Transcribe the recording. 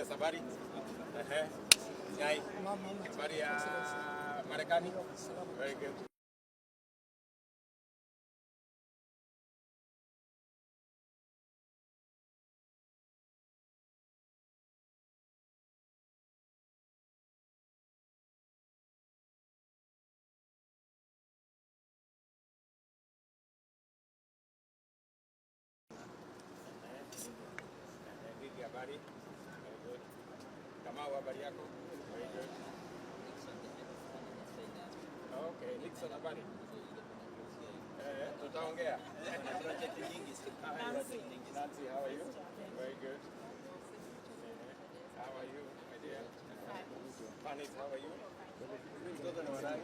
ya safari. Nyai. Safari ya Marekani. Very good. Habari. Very good. Kamau, habari yako? Very good. Okay, Nixon habari. Tutaongea. Project nyingi. Nancy, how are you? Very good. How are you, my dear? Panis, how are you? Mtoto ni wa nani?